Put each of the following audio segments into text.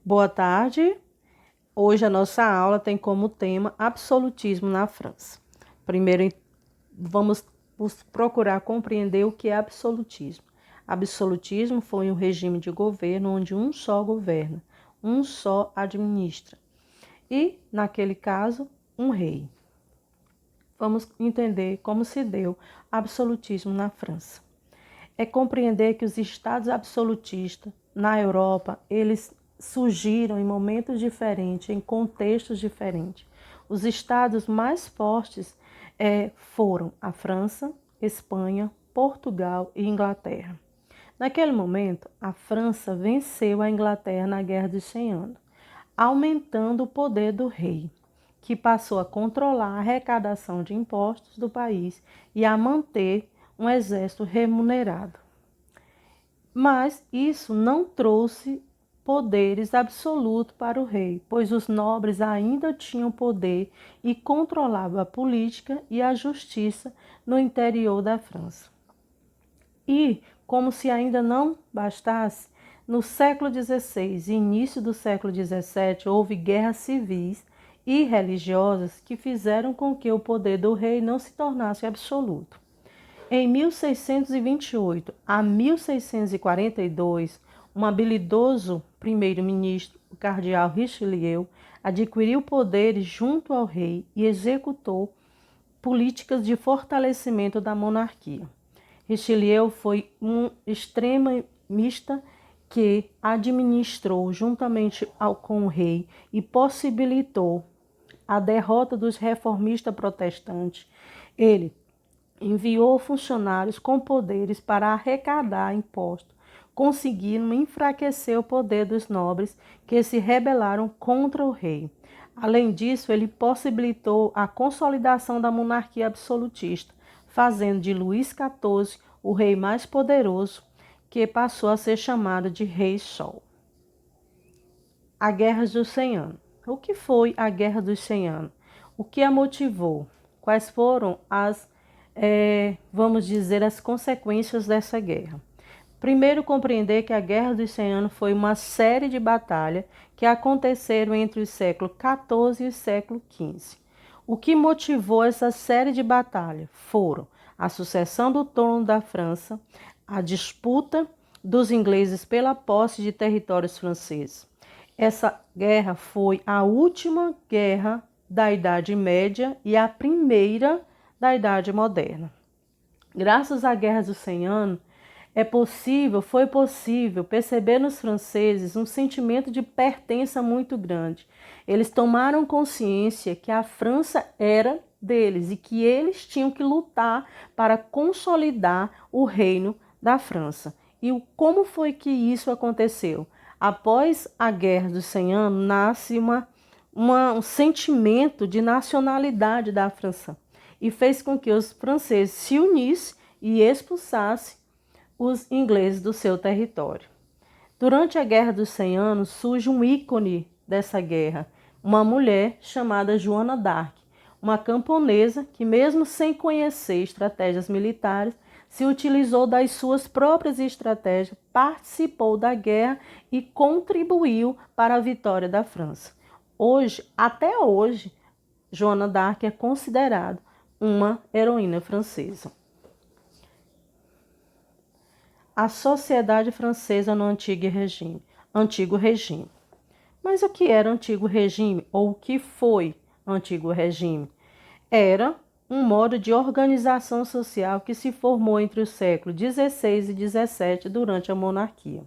Boa tarde. Hoje a nossa aula tem como tema absolutismo na França. Primeiro, vamos procurar compreender o que é absolutismo. Absolutismo foi um regime de governo onde um só governa, um só administra. E, naquele caso, um rei. Vamos entender como se deu absolutismo na França. É compreender que os estados absolutistas na Europa, eles surgiram em momentos diferentes, em contextos diferentes. Os estados mais fortes foram a França, Espanha, Portugal e Inglaterra. Naquele momento, a França venceu a Inglaterra na Guerra dos 100 Anos, aumentando o poder do rei, que passou a controlar a arrecadação de impostos do país e a manter um exército remunerado. Mas isso não trouxe poderes absolutos para o rei, pois os nobres ainda tinham poder e controlavam a política e a justiça no interior da França. E, como se ainda não bastasse, no século XVI e início do século XVII houve guerras civis e religiosas que fizeram com que o poder do rei não se tornasse absoluto. Em 1628 a 1642, um habilidoso primeiro-ministro, o cardeal Richelieu, adquiriu poderes junto ao rei e executou políticas de fortalecimento da monarquia. Richelieu foi um extremista que administrou juntamente com o rei e possibilitou a derrota dos reformistas protestantes. Ele enviou funcionários com poderes para arrecadar impostos, conseguindo enfraquecer o poder dos nobres que se rebelaram contra o rei. Além disso, ele possibilitou a consolidação da monarquia absolutista, fazendo de Luís XIV o rei mais poderoso, que passou a ser chamado de Rei Sol. A Guerra dos 100 Anos. O que foi a Guerra dos 100 Anos? O que a motivou? Quais foram vamos dizer, as consequências dessa guerra? Primeiro, compreender que a Guerra dos 100 Anos foi uma série de batalhas que aconteceram entre o século XIV e o século XV. O que motivou essa série de batalhas foram a sucessão do trono da França, a disputa dos ingleses pela posse de territórios franceses. Essa guerra foi a última guerra da Idade Média e a primeira da Idade Moderna. Graças à Guerra dos 100 Anos, foi possível perceber nos franceses um sentimento de pertença muito grande. Eles tomaram consciência que a França era deles e que eles tinham que lutar para consolidar o reino da França. E como foi que isso aconteceu? Após a Guerra dos 100 Anos, nasce um sentimento de nacionalidade da França e fez com que os franceses se unissem e expulsassem os ingleses do seu território. Durante a Guerra dos 100 Anos surge um ícone dessa guerra, uma mulher chamada Joana d'Arc, uma camponesa que, mesmo sem conhecer estratégias militares, se utilizou das suas próprias estratégias, participou da guerra e contribuiu para a vitória da França. Até hoje, Joana d'Arc é considerada uma heroína francesa. A sociedade francesa no antigo regime. Mas o que era antigo regime ou o que foi antigo regime? Era um modo de organização social que se formou entre os séculos XVI e XVII durante a monarquia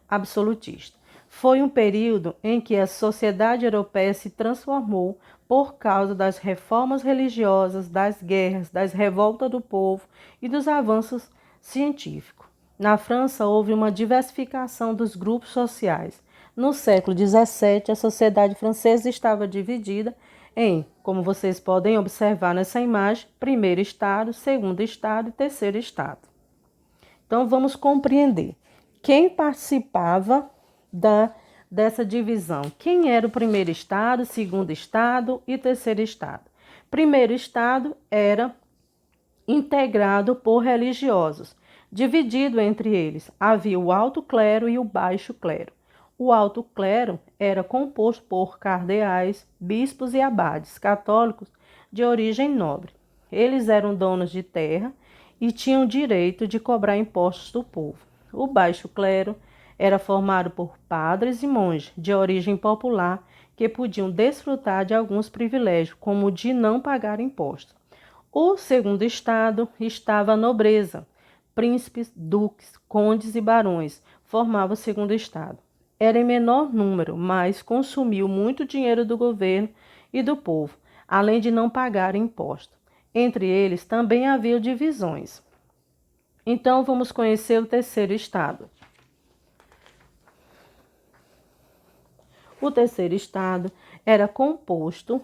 absolutista. Foi um período em que a sociedade europeia se transformou por causa das reformas religiosas, das guerras, das revoltas do povo e dos avanços científicos. Na França, houve uma diversificação dos grupos sociais. No século XVII, a sociedade francesa estava dividida em, como vocês podem observar nessa imagem, primeiro estado, segundo estado e terceiro estado. Então, vamos compreender quem participava dessa divisão. Quem era o primeiro estado, segundo estado e terceiro estado? Primeiro estado era integrado por religiosos. Dividido entre eles, havia o alto clero e o baixo clero. O alto clero era composto por cardeais, bispos e abades católicos de origem nobre. Eles eram donos de terra e tinham direito de cobrar impostos do povo. O baixo clero era formado por padres e monges de origem popular que podiam desfrutar de alguns privilégios, como o de não pagar impostos. O segundo estado estava a nobreza. Príncipes, duques, condes e barões formavam o segundo estado. Era em menor número, mas consumiu muito dinheiro do governo e do povo, além de não pagar imposto. Entre eles também havia divisões. Então vamos conhecer o terceiro estado. O terceiro estado era composto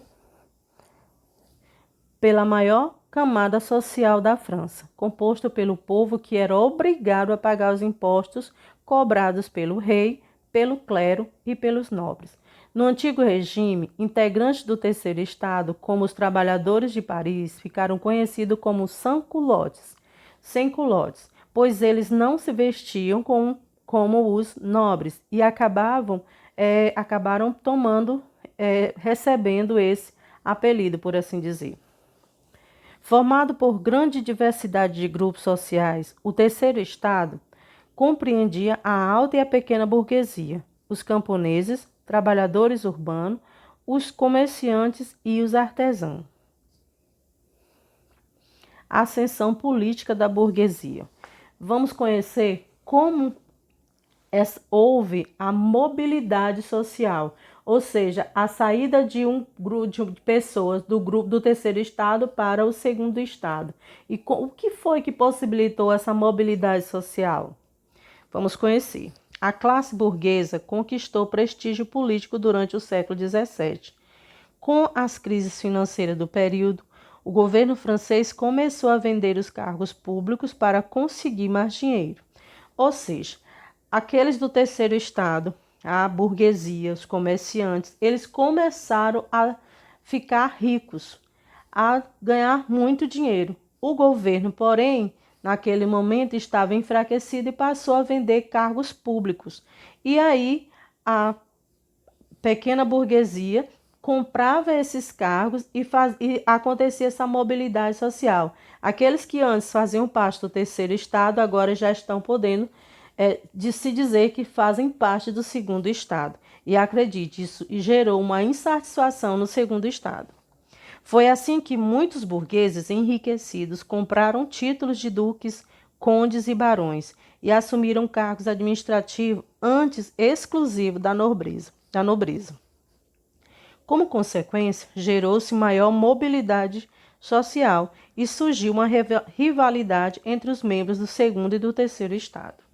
pela maior camada social da França, composto pelo povo que era obrigado a pagar os impostos cobrados pelo rei, pelo clero e pelos nobres. No antigo regime, integrantes do terceiro estado, como os trabalhadores de Paris, ficaram conhecidos como sans-culottes, pois eles não se vestiam como os nobres e acabaram recebendo esse apelido, por assim dizer. Formado por grande diversidade de grupos sociais, o terceiro estado compreendia a alta e a pequena burguesia, os camponeses, trabalhadores urbanos, os comerciantes e os artesãos. A ascensão política da burguesia. Vamos conhecer como houve a mobilidade social, ou seja, a saída de um grupo de pessoas do grupo do terceiro estado para o segundo estado. E o que foi que possibilitou essa mobilidade social? Vamos conhecer. A classe burguesa conquistou prestígio político durante o século XVII. Com as crises financeiras do período, o governo francês começou a vender os cargos públicos para conseguir mais dinheiro. Ou seja, aqueles do terceiro estado, a burguesia, os comerciantes, eles começaram a ficar ricos, a ganhar muito dinheiro. O governo, porém, naquele momento estava enfraquecido e passou a vender cargos públicos. E aí a pequena burguesia comprava esses cargos e acontecia essa mobilidade social. Aqueles que antes faziam parte do terceiro estado agora já estão podendo de se dizer que fazem parte do segundo estado. E acredite, isso gerou uma insatisfação no segundo estado. Foi assim que muitos burgueses enriquecidos compraram títulos de duques, condes e barões e assumiram cargos administrativos antes exclusivos da nobreza. Como consequência, gerou-se maior mobilidade social e surgiu uma rivalidade entre os membros do segundo e do terceiro estado.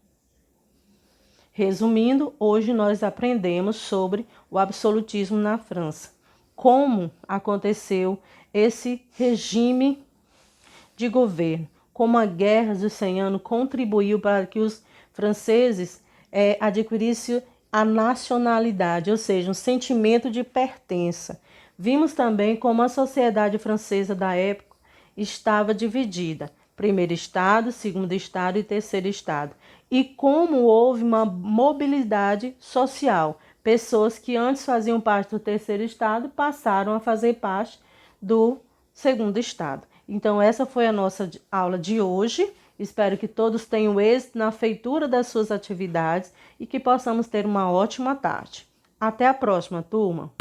Resumindo, hoje nós aprendemos sobre o absolutismo na França, como aconteceu esse regime de governo, como a Guerra dos 100 Anos contribuiu para que os franceses adquirissem a nacionalidade, ou seja, um sentimento de pertença. Vimos também como a sociedade francesa da época estava dividida, primeiro estado, segundo estado e terceiro estado, e como houve uma mobilidade social. Pessoas que antes faziam parte do terceiro estado passaram a fazer parte do segundo estado. Então, essa foi a nossa aula de hoje. Espero que todos tenham êxito na feitura das suas atividades e que possamos ter uma ótima tarde. Até a próxima, turma!